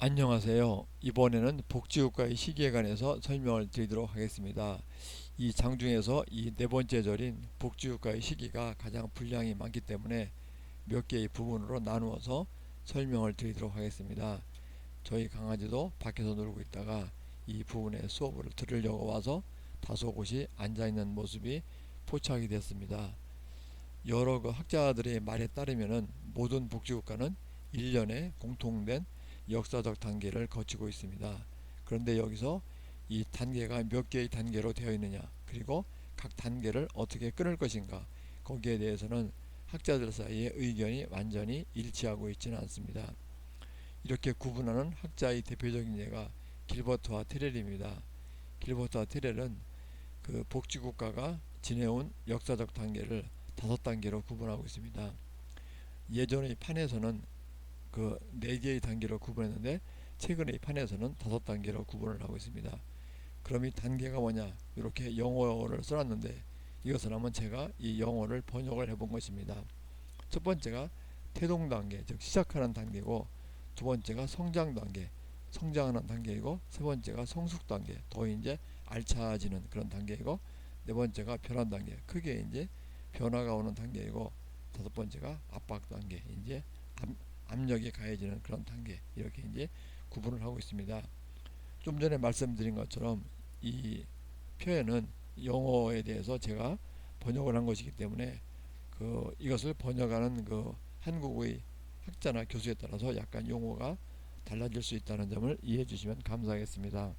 안녕하세요. 이번에는 복지국가의 시기에 관해서 설명을 드리도록 하겠습니다. 이 장중에서 이 네 번째 절인 복지국가의 시기가 가장 분량이 많기 때문에 몇 개의 부분으로 나누어서 설명을 드리도록 하겠습니다. 저희 강아지도 밖에서 놀고 있다가 이 부분의 수업을 들으려고 와서 다소 곳이 앉아있는 모습이 포착이 됐습니다. 여러 학자들의 말에 따르면은 모든 복지국가는 1년에 공통된 역사적 단계를 거치고 있습니다. 그런데 여기서 이 단계가 몇 개의 단계로 되어 있느냐, 그리고 각 단계를 어떻게 끊을 것인가, 거기에 대해서는 학자들 사이의 의견이 완전히 일치하고 있지는 않습니다. 이렇게 구분하는 학자의 대표적인 예가 길버트와 테렐입니다. 길버트와 테렐은 그 복지국가가 지내온 역사적 단계를 5단계로 구분하고 있습니다. 예전의 판에서는 그 4개의 단계로 구분했는데 최근의 판에서는 5단계로 구분을 하고 있습니다. 그럼 이 단계가 뭐냐, 이렇게 영어를 써놨는데 이것을 한번 제가 이 영어를 번역을 해본 것입니다. 첫 번째가 태동 단계, 즉 시작하는 단계고, 두 번째가 성장 단계, 성장하는 단계이고, 세 번째가 성숙 단계, 더 이제 알차지는 그런 단계이고, 네 번째가 변환 단계, 크게 이제 변화가 오는 단계이고, 다섯 번째가 압박 단계, 이제 압력이 가해지는 그런 단계, 이렇게 이제 구분을 하고 있습니다. 좀 전에 말씀드린 것처럼 이 표현은 영어에 대해서 제가 번역을 한 것이기 때문에 이것을 번역하는 한국의 학자나 교수에 따라서 약간 용어가 달라질 수 있다는 점을 이해해 주시면 감사하겠습니다.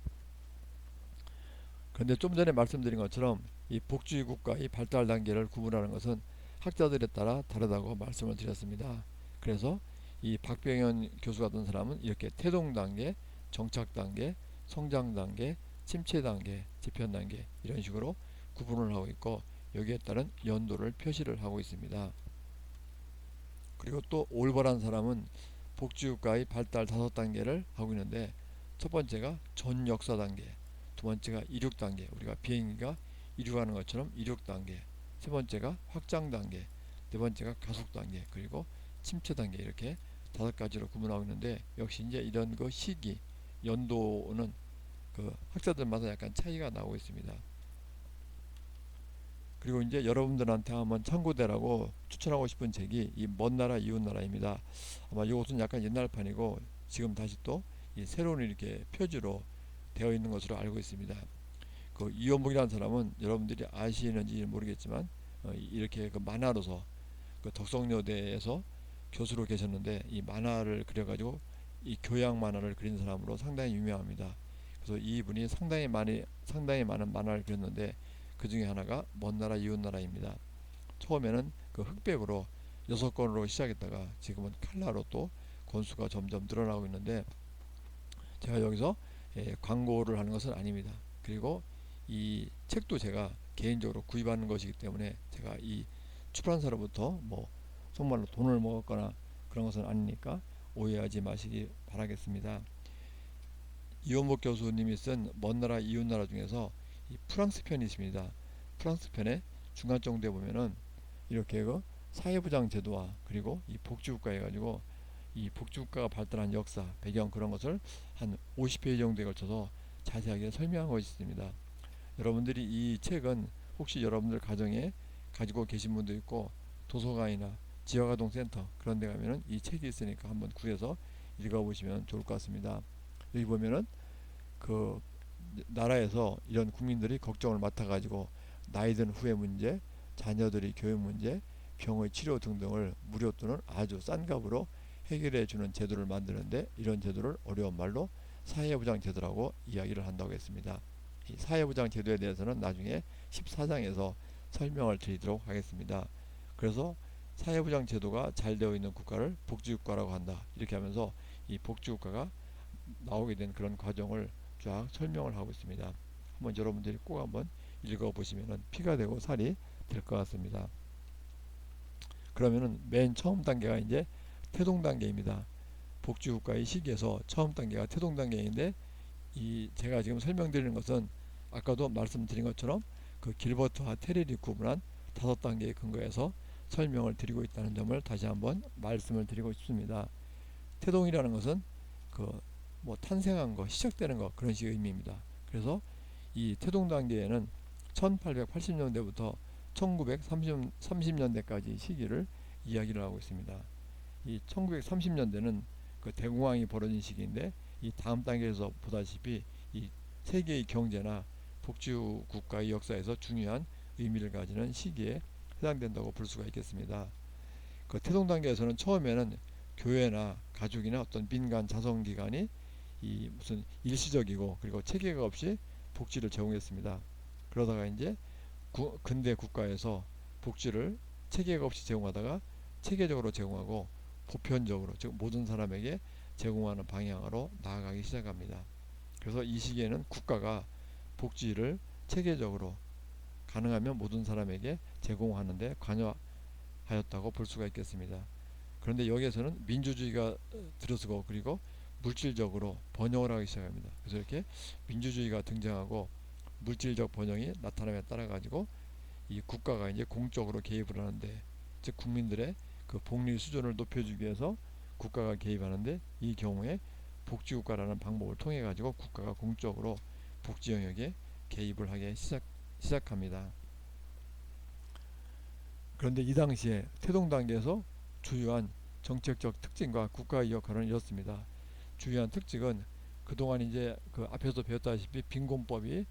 그런데 좀 전에 말씀드린 것처럼 이 복지 국가의 발달 단계를 구분하는 것은 학자들에 따라 다르다고 말씀을 드렸습니다. 그래서 이 박병현 교수 같은 사람은 이렇게 태동 단계, 정착 단계, 성장 단계, 침체 단계, 재편 단계, 이런 식으로 구분을 하고 있고, 여기에 따른 연도를 표시를 하고 있습니다. 그리고 또 올바른 사람은 복지국가의 발달 5단계를 하고 있는데, 첫 번째가 전 역사 단계, 두 번째가 이륙 단계, 우리가 비행기가 이륙하는 것처럼 이륙 단계, 세 번째가 확장 단계, 네 번째가 가속 단계, 그리고 침체 단계, 이렇게 5가지로 구분하고 있는데, 역시 이제 이런 시기, 연도는 학자들마다 약간 차이가 나오고 있습니다. 그리고 이제 여러분들한테 한번 참고되라고 추천하고 싶은 책이 이 먼 나라 이웃 나라입니다. 아마 이것은 약간 옛날판이고 지금 다시 또 이 새로운 이렇게 표지로 되어 있는 것으로 알고 있습니다. 이원복이라는 사람은 여러분들이 아시는지 모르겠지만 이렇게 만화로서 덕성여대에서 교수로 계셨는데, 이 만화를 그려가지고 이 교양 만화를 그린 사람으로 상당히 유명합니다. 그래서 이분이 상당히 많은 만화를 그렸는데 그 중에 하나가 먼 나라 이웃 나라입니다. 처음에는 흑백으로 6권으로 시작했다가 지금은 칼라로 또 권수가 점점 늘어나고 있는데, 제가 여기서 광고를 하는 것은 아닙니다. 그리고 이 책도 제가 개인적으로 구입하는 것이기 때문에 제가 이 출판사로부터 뭐 정말로 돈을 먹었거나 그런 것은 아니니까 오해하지 마시기 바라겠습니다. 이원복 교수님이 쓴 먼 나라 이웃 나라 중에서 이 프랑스 편이 있습니다. 프랑스 편의 중간 정도에 보면은 이렇게 사회부장 제도와 그리고 이 복지국가 해가지고 이 복지국가가 발달한 역사, 배경, 그런 것을 한 50페이지 정도에 걸쳐서 자세하게 설명한 것이 있습니다. 여러분들이 이 책은 혹시 여러분들 가정에 가지고 계신 분도 있고, 도서관이나 지역아동센터 그런 데 가면은 이 책이 있으니까 한번 구해서 읽어보시면 좋을 것 같습니다. 여기 보면은 그 나라에서 이런 국민들이 걱정을 맡아가지고 나이 든 후의 문제, 자녀들의 교육 문제, 병의 치료 등등을 무료 또는 아주 싼 값으로 해결해 주는 제도를 만드는데, 이런 제도를 어려운 말로 사회보장 제도라고 이야기를 한다고 했습니다. 이 사회보장 제도에 대해서는 나중에 14장에서 설명을 드리도록 하겠습니다. 그래서 사회보장 제도가 잘 되어 있는 국가를 복지국가라고 한다, 이렇게 하면서 이 복지국가가 나오게 된 그런 과정을 쫙 설명을 하고 있습니다. 한번 여러분들이 꼭 한번 읽어보시면 피가 되고 살이 될 것 같습니다. 그러면은 맨 처음 단계가 이제 태동 단계입니다. 복지국가의 시기에서 처음 단계가 태동 단계인데, 이 제가 지금 설명드리는 것은 아까도 말씀드린 것처럼 길버트와 테릴이 구분한 5단계의 근거에서 설명을 드리고 있다는 점을 다시 한번 말씀을 드리고 싶습니다. 태동이라는 것은 뭐 탄생한 거, 시작되는 거 그런 식의 의미입니다. 그래서 이 태동 단계에는 1880년대부터 1930년대까지 시기를 이야기를 하고 있습니다. 이 1930년대는 그 대공황이 벌어진 시기인데 이 다음 단계에서 보다시피 이 세계의 경제나 복지후 국가의 역사에서 중요한 의미를 가지는 시기에 해당된다고 볼 수가 있겠습니다. 그 태동 단계에서는 처음에는 교회나 가족이나 어떤 민간 자선기관이 이 무슨 일시적이고 그리고 체계가 없이 복지를 제공했습니다. 그러다가 이제 근대 국가에서 복지를 체계가 없이 제공하다가 체계적으로 제공하고 보편적으로 즉 모든 사람에게 제공하는 방향으로 나아가기 시작합니다. 그래서 이 시기에는 국가가 복지를 체계적으로 가능하면 모든 사람에게 제공하는 데 관여하였다고 볼 수가 있겠습니다. 그런데 여기에서는 민주주의가 들어서고 그리고 물질적으로 번영을 하기 시작합니다. 그래서 이렇게 민주주의가 등장하고 물질적 번영이 나타남에 따라 가지고 이 국가가 이제 공적으로 개입을 하는데 즉 국민들의 그 복리 수준을 높여주기 위해서 국가가 개입하는데 이 경우에 복지국가라는 방법을 통해 가지고 국가가 공적으로 복지 영역에 개입을 하기 시작합니다. 그런데 이 당시에 태동 단계에서 주요한 정책적 특징과 국가의 역할은 이렇습니다. 주요한 특징은 그동안 이제 그 앞에서 배웠다시피 빈곤법이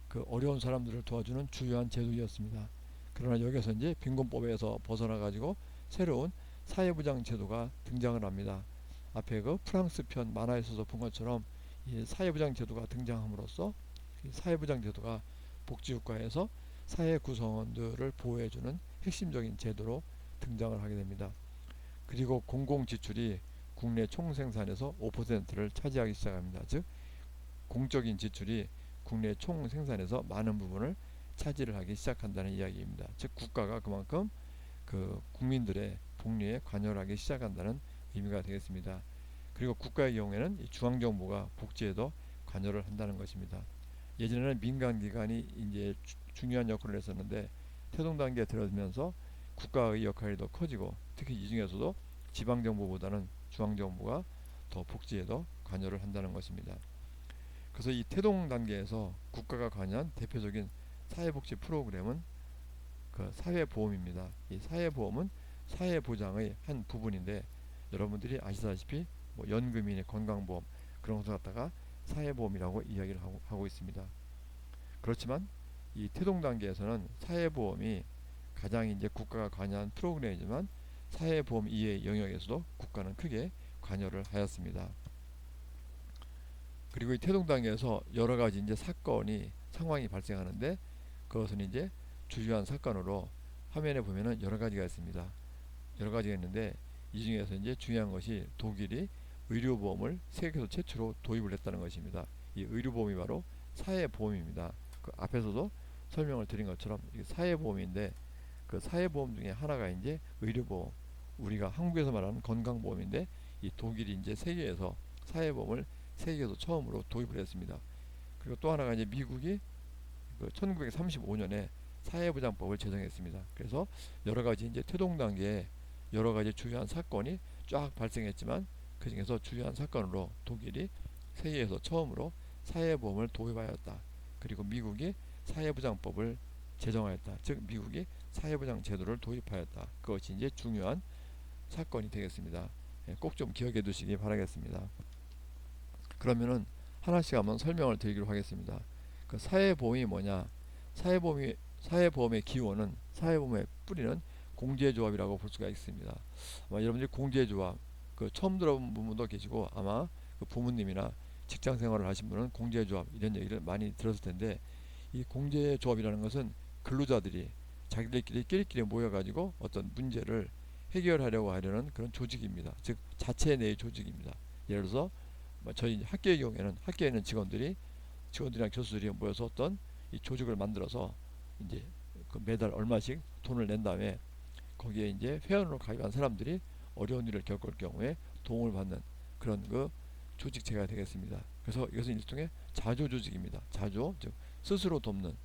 그 어려운 사람들을 도와주는 주요한 제도였습니다. 그러나 여기서 이제 빈곤법에서 벗어나 가지고 새로운 사회보장 제도가 등장을 합니다. 앞에 그 프랑스 편 만화에서도 본 것처럼 이 사회보장 제도가 등장함으로써 이 사회보장 제도가 복지국가에서 사회 구성원들을 보호해주는 핵심적인 제도로 등장을 하게 됩니다. 그리고 공공지출이 국내 총생산에서 5%를 차지하기 시작합니다. 즉 공적인 지출이 국내 총생산에서 많은 부분을 차지를 하기 시작한다는 이야기입니다. 즉 국가가 그만큼 그 국민들의 복리에 관여를 하기 시작한다는 의미가 되겠습니다. 그리고 국가의 경우에는 이 중앙정부가 복지에도 관여를 한다는 것입니다. 예전에는 민간기관이 이제 중요한 역할을 했었는데 태동 단계에 들어서면서 국가의 역할이 더 커지고 특히 이 중에서도 지방정부보다는 중앙정부가 더 복지에도 관여를 한다는 것입니다. 그래서 이 태동 단계에서 국가가 관여한 대표적인 사회복지 프로그램은 그 사회보험입니다. 이 사회보험은 사회보장의 한 부분인데 여러분들이 아시다시피 뭐 연금이나 건강보험 그런 것을 갖다가 사회보험이라고 이야기를 하고 있습니다. 그렇지만 이 태동 단계에서는 사회보험이 가장 이제 국가가 관여한 프로그램이지만 사회보험 이외의 영역에서도 국가는 크게 관여를 하였습니다. 그리고 이 태동 단계에서 여러 가지 이제 상황이 발생하는데 그것은 이제 주요한 사건으로 화면에 보면은 여러 가지가 있습니다. 여러 가지가 있는데 이 중에서 이제 중요한 것이 독일이 의료보험을 세계에서 최초로 도입을 했다는 것입니다. 이 의료보험이 바로 사회보험입니다. 그 앞에서도 설명을 드린 것처럼 이게 사회보험인데 그 사회보험 중에 하나가 이제 의료보험, 우리가 한국에서 말하는 건강보험인데 이 독일이 이제 세계에서 사회보험을 세계에서 처음으로 도입을 했습니다. 그리고 또 하나가 이제 미국이 그 1935년에 사회보장법을 제정했습니다. 그래서 여러 가지 이제 태동 단계에 여러 가지 주요한 사건이 쫙 발생했지만 그 중에서 주요한 사건으로 독일이 세계에서 처음으로 사회보험을 도입하였다. 그리고 미국이 사회보장법을 제정하였다. 즉 미국이 사회보장 제도를 도입하였다. 그것이 이제 중요한 사건이 되겠습니다. 꼭 좀 기억해 두시기 바라겠습니다. 그러면은 하나씩 한번 설명을 드리기로 하겠습니다. 그 사회보험이 뭐냐? 사회보험의 기원은 사회보험의 뿌리는 공제조합이라고 볼 수가 있습니다. 아마 여러분들이 공제조합 그 처음 들어본 분도 계시고 아마 그 부모님이나 직장 생활을 하신 분은 공제조합 이런 얘기를 많이 들었을 텐데 이 공제조합이라는 것은 근로자들이 자기들끼리 끼리끼리 모여가지고 어떤 문제를 해결하려고 하려는 그런 조직입니다. 즉 자체 내의 조직입니다. 예를 들어서 저희 학교의 경우에는 학교에 있는 직원들이랑 교수들이 모여서 어떤 이 조직을 만들어서 이제 그 매달 얼마씩 돈을 낸 다음에 거기에 이제 회원으로 가입한 사람들이 어려운 일을 겪을 경우에 도움을 받는 그런 그 조직체가 되겠습니다. 그래서 이것은 일종의 자조 조직입니다. 자조 즉 스스로 돕는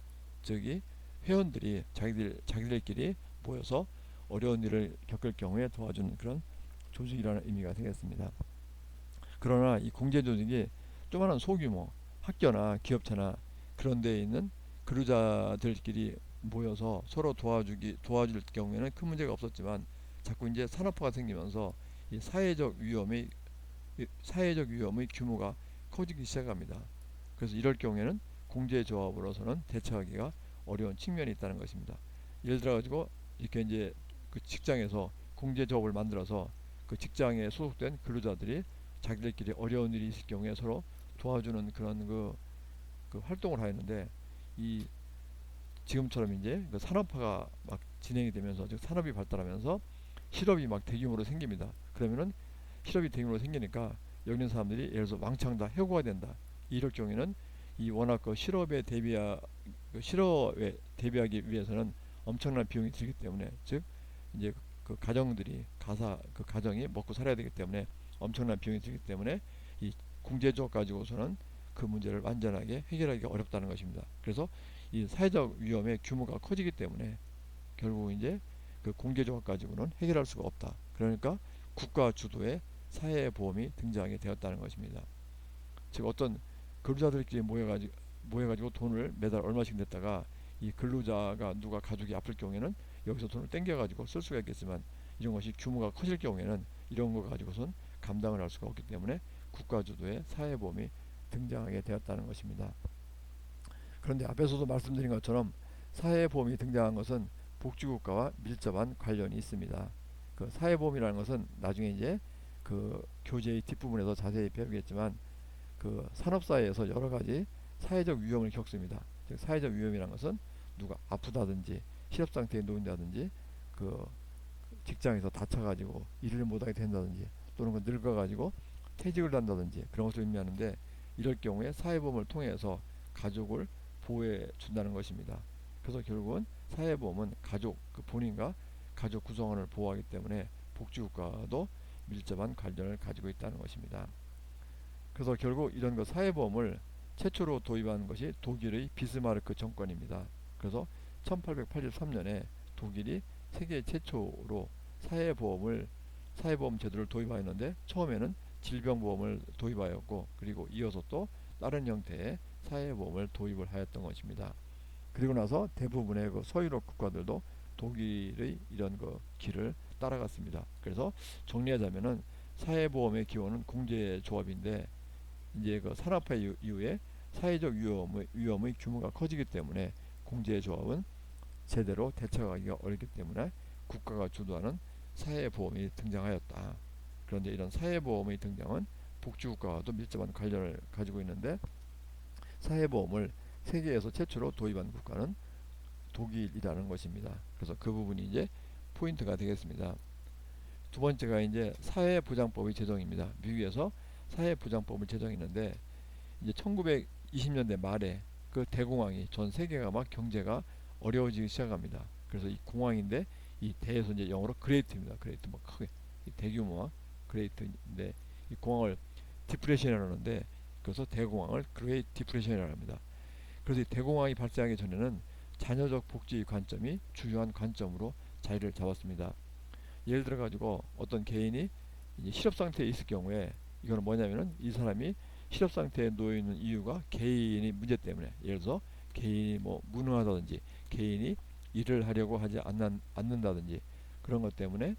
즉이 회원들이 자기들끼리 모여서 어려운 일을 겪을 경우에 도와주는 그런 조직이라는 의미가 되겠습니다. 그러나 이 공제 조직이 조그마한 소규모 학교나 기업체나 그런 데에 있는 근로자들끼리 모여서 서로 도와줄 경우에는 큰 문제가 없었지만, 자꾸 이제 산업화가 생기면서 이 사회적 위험의 규모가 커지기 시작합니다. 그래서 이럴 경우에는 공제조합으로서는 대처하기가 어려운 측면이 있다는 것입니다. 예를 들어 가지고 이렇게 이제 그 직장에서 공제조합을 만들어서 그 직장에 소속된 근로자들이 자기들끼리 어려운 일이 있을 경우에 서로 도와주는 그런 그 활동을 하였는데, 이 지금처럼 이제 그 산업화가 막 진행이 되면서, 즉 산업이 발달하면서 실업이 막 대규모로 생깁니다. 그러면은 실업이 대규모로 생기니까 여기 있는 사람들이 예를 들어서 왕창 다 해고가 된다. 이럴 경우에는 이 워낙 실업에 대비하기 위해서는 엄청난 비용이 들기 때문에, 즉 이제 그 가정이 먹고 살아야 되기 때문에 엄청난 비용이 들기 때문에 이 공제조 가지고서는 그 문제를 완전하게 해결하기가 어렵다는 것입니다. 그래서 이 사회적 위험의 규모가 커지기 때문에 결국 이제 그 공제조합 가지고는 해결할 수가 없다. 그러니까 국가 주도의 사회보험이 등장하게 되었다는 것입니다. 즉 어떤 근로자들끼리 모여가지고 돈을 매달 얼마씩 냈다가 이 근로자가 누가 가족이 아플 경우에는 여기서 돈을 땡겨가지고 쓸 수가 있겠지만, 이런 것이 규모가 커질 경우에는 이런 거 가지고선 감당을 할 수가 없기 때문에 국가 주도의 사회보험이 등장하게 되었다는 것입니다. 그런데 앞에서도 말씀드린 것처럼 사회보험이 등장한 것은 복지국가와 밀접한 관련이 있습니다. 그 사회보험이라는 것은 나중에 이제 그 교재의 뒷부분에서 자세히 배우겠지만, 그 산업사회에서 여러 가지 사회적 위험을 겪습니다. 즉 사회적 위험이라는 것은 누가 아프다든지 실업 상태에 놓인다든지, 그 직장에서 다쳐가지고 일을 못하게 된다든지, 또는 그 늙어가지고 퇴직을 한다든지 그런 것을 의미하는데, 이럴 경우에 사회보험을 통해서 가족을 보호해 준다는 것입니다. 그래서 결국은 사회보험은 본인과 가족 구성원을 보호하기 때문에 복지국가도 밀접한 관련을 가지고 있다는 것입니다. 그래서 결국 이런 그 사회보험을 최초로 도입한 것이 독일의 비스마르크 정권입니다. 그래서 1883년에 독일이 세계 최초로 사회보험 제도를 도입하였는데, 처음에는 질병보험을 도입하였고, 그리고 이어서 또 다른 형태의 사회보험을 도입을 하였던 것입니다. 그리고 나서 대부분의 그 서유럽 국가들도 독일의 이런 그 길을 따라갔습니다. 그래서 정리하자면은 사회보험의 기원은 공제조합인데, 이제 그 산업화 이후에 사회적 위험의 규모가 커지기 때문에 공제조합은 제대로 대처하기가 어렵기 때문에 국가가 주도하는 사회보험이 등장하였다. 그런데 이런 사회보험의 등장은 복지국가와도 밀접한 관련을 가지고 있는데, 사회보험을 세계에서 최초로 도입한 국가는 독일이라는 것입니다. 그래서 그 부분이 이제 포인트가 되겠습니다. 두 번째가 이제 사회보장법의 제정입니다. 미국에서 사회보장법을 제정했는데, 이제 1920년대 말에 그 대공황이 전 세계가 막 경제가 어려워지기 시작합니다. 그래서 이 공황인데, 이 대에서 이제 영어로 그레이트입니다. 그레이트 뭐 크게 대규모와 그레이트인데, 이 공황을 디프레션이라고 하는데, 그래서 대공황을 그레이트 디프레션이라고 합니다. 그래서 이 대공황이 발생하기 전에는 자녀적 복지의 관점이 주요한 관점으로 자리를 잡았습니다. 예를 들어 가지고 어떤 개인이 이제 실업 상태에 있을 경우에, 이거는 뭐냐면은 이 사람이 실업 상태에 놓여 있는 이유가 개인의 문제 때문에, 예를 들어서 개인이 뭐 무능하다든지 개인이 일을 하려고 하지 않는다든지 그런 것 때문에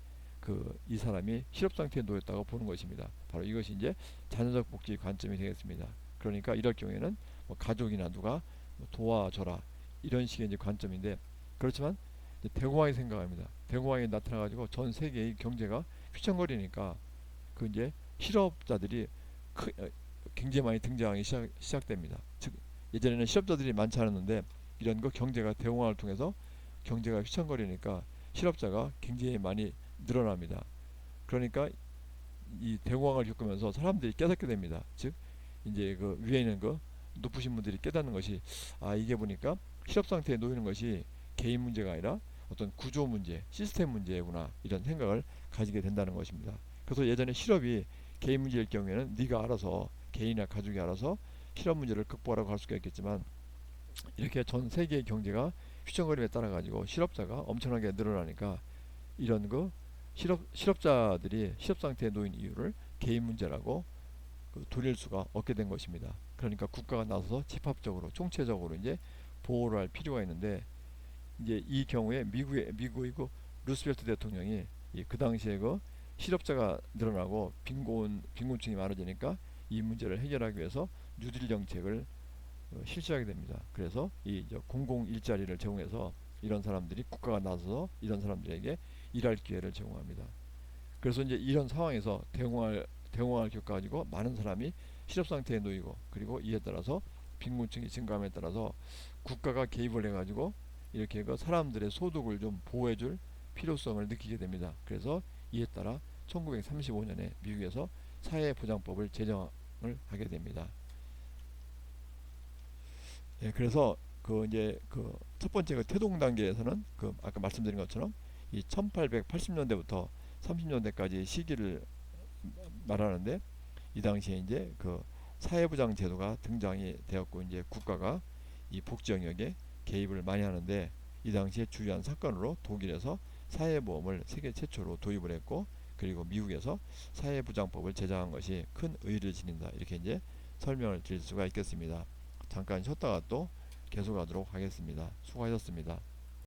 이 사람이 실업 상태에 놓였다고 보는 것입니다. 바로 이것이 이제 자녀적 복지 관점이 되겠습니다. 그러니까 이럴 경우에는 뭐 가족이나 누가 뭐 도와줘라, 이런 식의 이제 관점인데, 그렇지만 이제 대공황이 생각합니다. 대공황이 나타나가지고 전 세계의 경제가 휘청거리니까 그 이제 실업자들이 굉장히 많이 등장하기 시작됩니다. 즉 예전에는 실업자들이 많지 않았는데, 이런 거 경제가 대공황을 통해서 경제가 휘청거리니까 실업자가 굉장히 많이 늘어납니다. 그러니까 이 대공황을 겪으면서 사람들이 깨닫게 됩니다. 즉 이제 그 위에 있는 그 높으신 분들이 깨닫는 것이, 이게 보니까 실업 상태에 놓이는 것이 개인 문제가 아니라 어떤 구조 문제, 시스템 문제구나, 이런 생각을 가지게 된다는 것입니다. 그래서 예전에 실업이 개인 문제일 경우에는 네가 알아서, 개인이나 가족이 알아서 실업 문제를 극복하라고 할 수가 있겠지만, 이렇게 전 세계의 경제가 휘청거림에 따라 가지고 실업자가 엄청나게 늘어나니까, 이런 실업자들이 실업 상태에 놓인 이유를 개인 문제라고 그 누릴 수가 없게 된 것입니다. 그러니까 국가가 나서서 집합적으로 총체적으로 이제 보호를 할 필요가 있는데, 이제 이 경우에 미국의 그 루스벨트 대통령이 그 당시에 그 실업자가 늘어나고 빈곤층이 많아지니까 이 문제를 해결하기 위해서 뉴딜 정책을 실시하게 됩니다. 그래서 이 공공 일자리를 제공해서 이런 사람들이 국가가 나서서 이런 사람들에게 일할 기회를 제공합니다. 그래서 이제 이런 상황에서 대응할 겪어 가지고 많은 사람이 실업 상태에 놓이고, 그리고 이에 따라서 빈곤층이 증가함에 따라서 국가가 개입을 해가지고 이렇게 그 사람들의 소득을 좀 보호해줄 필요성을 느끼게 됩니다. 그래서 이에 따라 1935년에 미국에서 사회보장법을 제정을 하게 됩니다. 예, 그래서 그 이제 그 첫 번째 그 태동 단계에서는 그 아까 말씀드린 것처럼 이 1880년대부터 30년대까지 시기를 말하는데, 이 당시에 이제 그 사회보장 제도가 등장이 되었고, 이제 국가가 이 복지 영역에 개입을 많이 하는데, 이 당시에 주요한 사건으로 독일에서 사회보험을 세계 최초로 도입을 했고, 그리고 미국에서 사회보장법을 제정한 것이 큰 의의를 지닌다, 이렇게 이제 설명을 드릴 수가 있겠습니다. 잠깐 쉬었다가 또 계속하도록 하겠습니다. 수고하셨습니다.